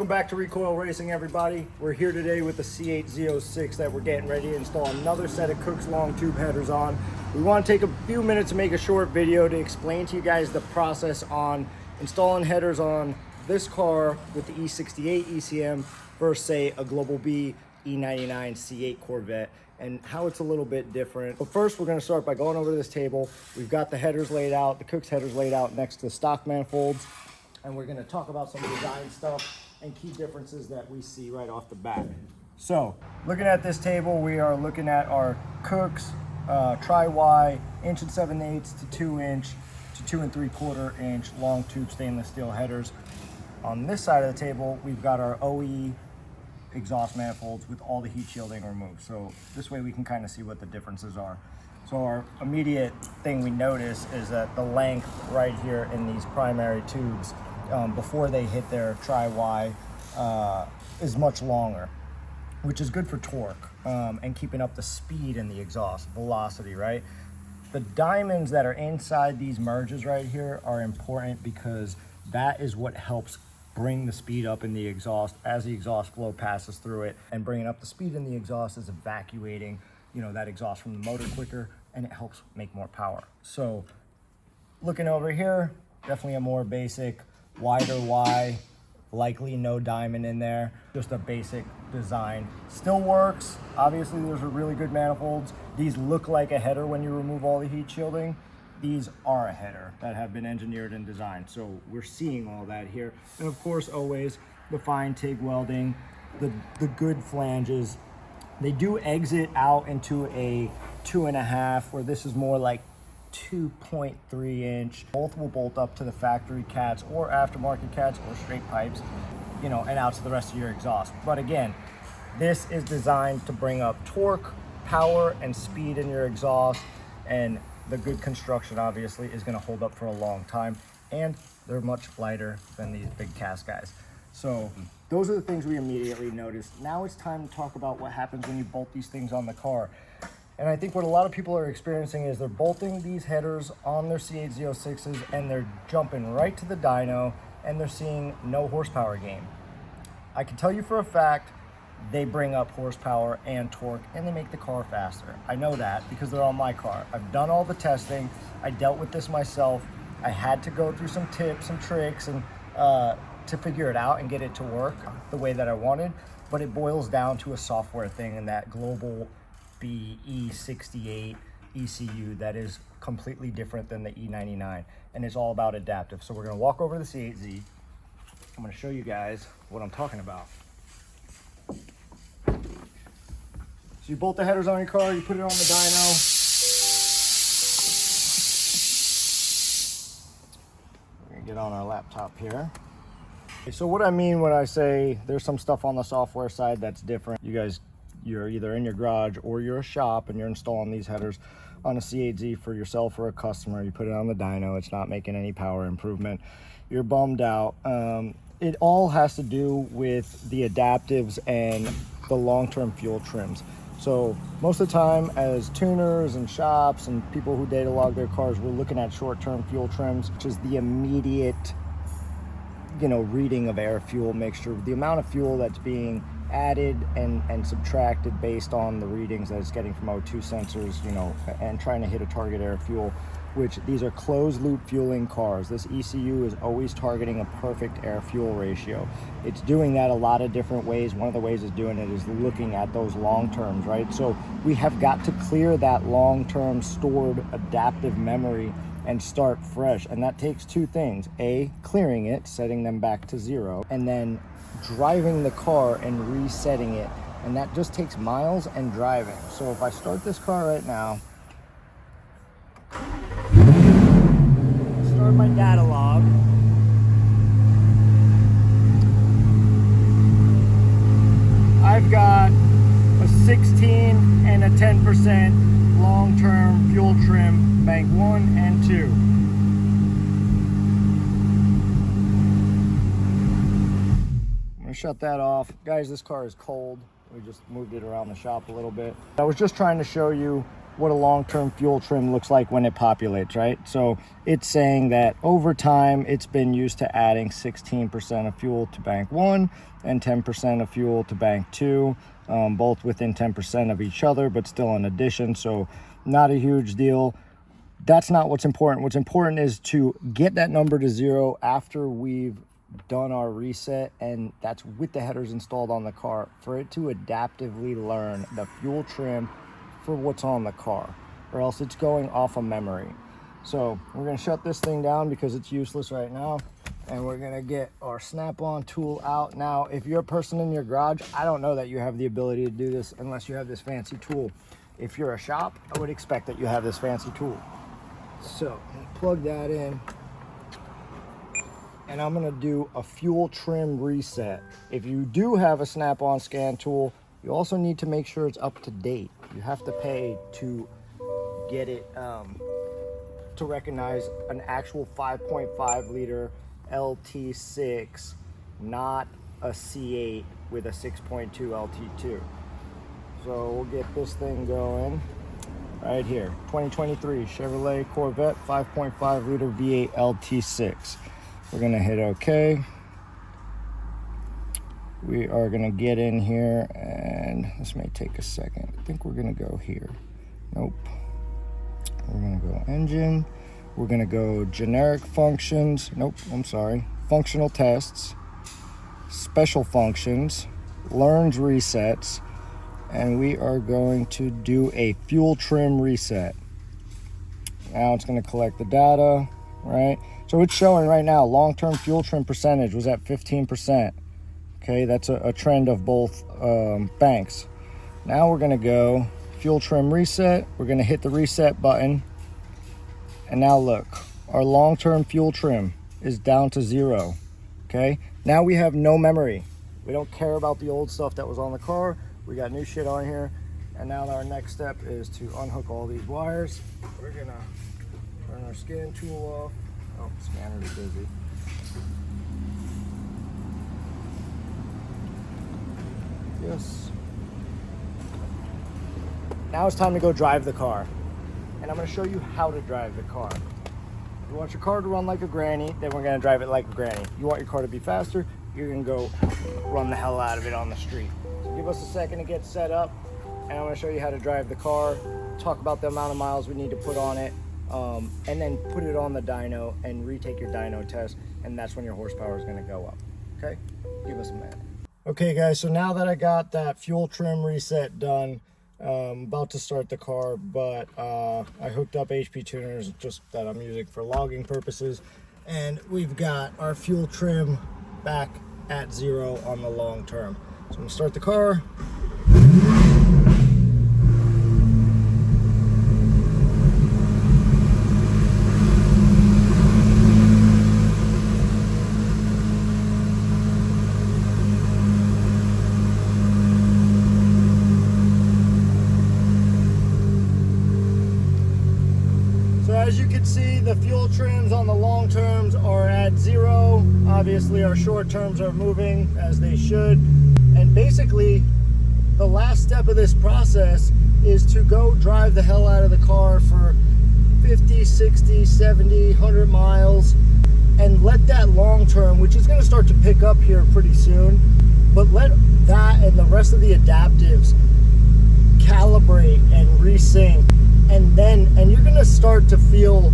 Welcome back to Recoil Racing, everybody. We're here today with the C8 Z06 that we're getting ready to install another set of Kooks long tube headers on. We want to take a few minutes to make a short video to explain to you guys the process on installing headers on this car with the E68 ECM versus, say, a Global B E99 C8 Corvette, and how it's a little bit different. But first, we're going to start by going over to this table. We've got the headers laid out, the Kooks headers laid out next to the stock manifolds, and we're going to talk about some design stuff and key differences that we see right off the bat. So, looking at this table, we are looking at our Kooks tri-Y 1 7/8 to 2 inch to 2 3/4 inch long tube stainless steel headers. On this side of the table, we've got our OE exhaust manifolds with all the heat shielding removed. So this way we can kind of see what the differences are. So our immediate thing we notice is that the length right here in these primary tubes before they hit their tri-Y is much longer, which is good for torque and keeping up the speed in the exhaust, velocity, right? The diamonds that are inside these merges right here are important because that is what helps bring the speed up in the exhaust as the exhaust flow passes through it, and bringing up the speed in the exhaust is evacuating, you know, that exhaust from the motor quicker, and it helps make more power. So looking over here, definitely a more basic, wider Y, likely no diamond in there, just a basic design. Still works. Obviously, those are really good manifolds. These look like a header when you remove all the heat shielding. These are a header that have been engineered and designed. So we're seeing all that here. And of course, always the fine TIG welding, the good flanges. They do exit out into a 2.5, where this is more like 2.3 inch. Both will bolt up to the factory cats or aftermarket cats or straight pipes, you know, and out to the rest of your exhaust. But again, this is designed to bring up torque, power, and speed in your exhaust, and the good construction obviously is going to hold up for a long time, and they're much lighter than these big cast guys. So those are the things we immediately noticed. Now it's time to talk about what happens when you bolt these things on the car. And I think what a lot of people are experiencing is they're bolting these headers on their C8 Z06s and they're jumping right to the dyno, and they're seeing no horsepower gain. I can tell you for a fact they bring up horsepower and torque, and they make the car faster. I know that because they're on my car. I've done all the testing. I dealt with this myself. I had to go through some tips and tricks and to figure it out and get it to work the way that I wanted. But it boils down to a software thing, and that Global B E68 ECU that is completely different than the E99, and it's all about adaptive. So we're going to walk over to the C8Z. I'm going to show you guys what I'm talking about. So you bolt the headers on your car, you put it on the dyno. We're gonna get on our laptop here. Okay, so what I mean when I say there's some stuff on the software side that's different, you guys, you're either in your garage or you're a shop and you're installing these headers on a C8Z for yourself or a customer. You put it on the dyno, it's not making any power improvement. You're bummed out. It all has to do with the adaptives and the long-term fuel trims. So most of the time as tuners and shops and people who data log their cars, we're looking at short-term fuel trims, which is the immediate, you know, reading of air fuel mixture, the amount of fuel that's being added and subtracted based on the readings that it's getting from O2 sensors, you know, and trying to hit a target air fuel, which these are closed loop fueling cars. This ECU is always targeting a perfect air fuel ratio. It's doing that a lot of different ways. One of the ways it's doing it is looking at those long terms, right? So we have got to clear that long-term stored adaptive memory and start fresh. And that takes two things: A, clearing it, setting them back to zero, and then driving the car and resetting it. And that just takes miles and driving. So if I start this car right now, start my data log. I've got a 16 and a 10% long-term fuel trim, bank 1 and 2. I'm gonna shut that off. Guys, this car is cold. We just moved it around the shop a little bit. I was just trying to show you what a long-term fuel trim looks like when it populates, right? So it's saying that over time, it's been used to adding 16% of fuel to bank 1 and 10% of fuel to bank 2, both within 10% of each other, but still an addition, so not a huge deal. That's not what's important. What's important is to get that number to 0 after we've done our reset, and that's with the headers installed on the car, for it to adaptively learn the fuel trim for what's on the car, or else it's going off of memory. So we're going to shut this thing down because it's useless right now, and we're going to get our snap-on tool out. Now, if you're a person in your garage, I don't know that you have the ability to do this unless you have this fancy tool. If you're a shop, I would expect that you have this fancy tool. So plug that in, and I'm going to do a fuel trim reset. If you do have a snap-on scan tool, you also need to make sure it's up to date. You have to pay to get it to recognize an actual 5.5 liter LT6, not a C8 with a 6.2 LT2. So we'll get this thing going right here. 2023 Chevrolet Corvette 5.5 liter V8 LT6. We're gonna hit OK. We are gonna get in here, and this may take a second. I think we're gonna go here. Nope. We're gonna go engine. We're gonna go generic functions. Nope, I'm sorry. Functional tests, special functions, learned resets, and we are going to do a fuel trim reset. Now it's gonna collect the data, right? So it's showing right now long-term fuel trim percentage was at 15%. Okay, that's a trend of both banks. Now we're gonna go fuel trim reset. We're gonna hit the reset button. And now look, our long-term fuel trim is down to 0. Okay, now we have no memory. We don't care about the old stuff that was on the car. We got new shit on here. And now our next step is to unhook all these wires. We're gonna turn our scan tool off. Oh, scanner's busy. Yes. Now it's time to go drive the car. And I'm going to show you how to drive the car. If you want your car to run like a granny, then we're going to drive it like a granny. You want your car to be faster, you're going to go run the hell out of it on the street. So give us a second to get set up, and I'm going to show you how to drive the car, talk about the amount of miles we need to put on it, and then put it on the dyno and retake your dyno test, and that's when your horsepower is going to go up. Okay? Give us a minute. Okay guys, so now that I got that fuel trim reset done, about to start the car, but I hooked up HP tuners just that I'm using for logging purposes, and we've got our fuel trim back at 0 on the long term. So I'm gonna start the car. As you can see, the fuel trims on the long terms are at 0. Obviously, our short terms are moving as they should. And basically, the last step of this process is to go drive the hell out of the car for 50, 60, 70, 100 miles and let that long term, which is going to start to pick up here pretty soon, but let that and the rest of the adaptives calibrate and resync. And you're gonna start to feel,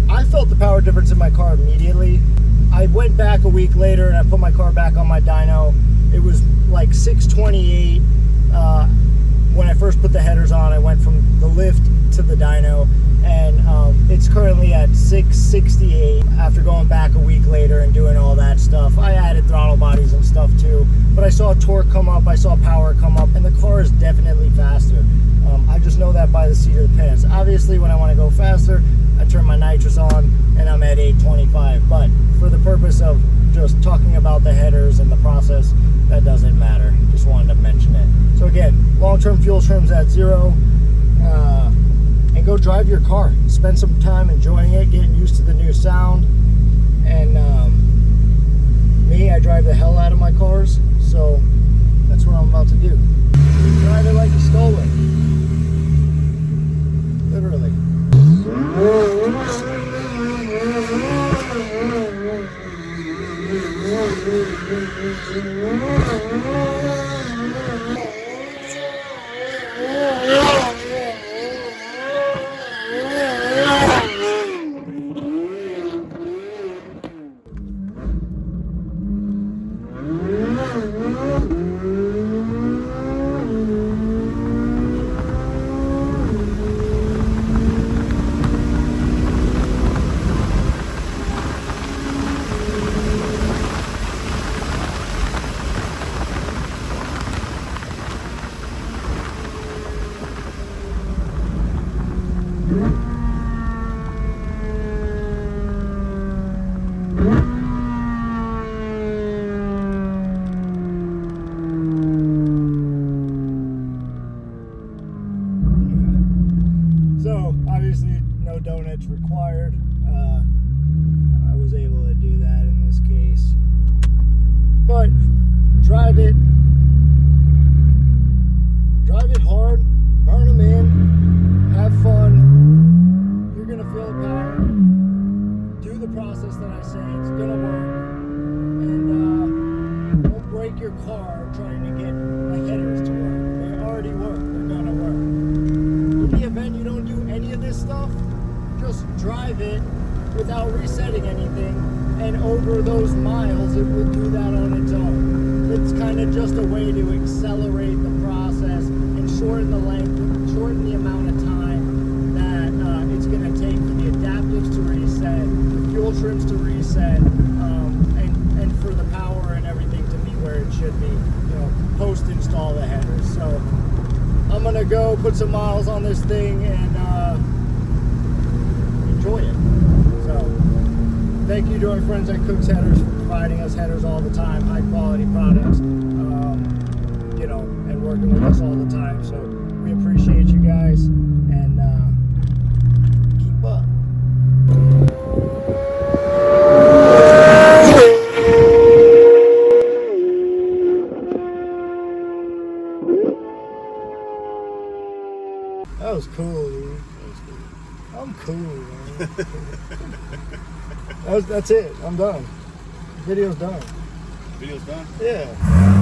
I felt the power difference in my car immediately. I went back a week later and I put my car back on my dyno. It was like 628. When I first put the headers on, I went from the lift to the dyno, and it's currently at 668 after going back a week later and doing all that stuff. I added throttle bodies and stuff too, but I saw torque come up, I saw power come up, and the car is definitely faster. I just know that by the seat of the pants. Obviously, when I want to go faster, I turn my nitrous on and I'm at 825, but for the purpose of just talking about the headers and the process, that doesn't matter. Just wanted to mention it. So again, long-term fuel trims at 0, and go drive your car. Spend some time enjoying it, getting used to the new sound. And me, I drive the hell out of my cars, so that's what I'm about to do. just drive it without resetting anything, and over those miles it will do that on its own. It's kind of just a way to accelerate the process and shorten the length, shorten the amount of time that it's going to take for the adaptives to reset, the fuel trims to reset, and for the power and everything to be where it should be, you know, post install the headers. So I'm gonna go put some miles on this thing and enjoy it. So thank you to our friends at Kooks Headers for providing us headers all the time, high quality products, you know, and working with us all the time. So we appreciate you guys, and keep up. That was cool, dude. That was cool. I'm cool, man. That's it. I'm done. Video's done. Video's done? Yeah.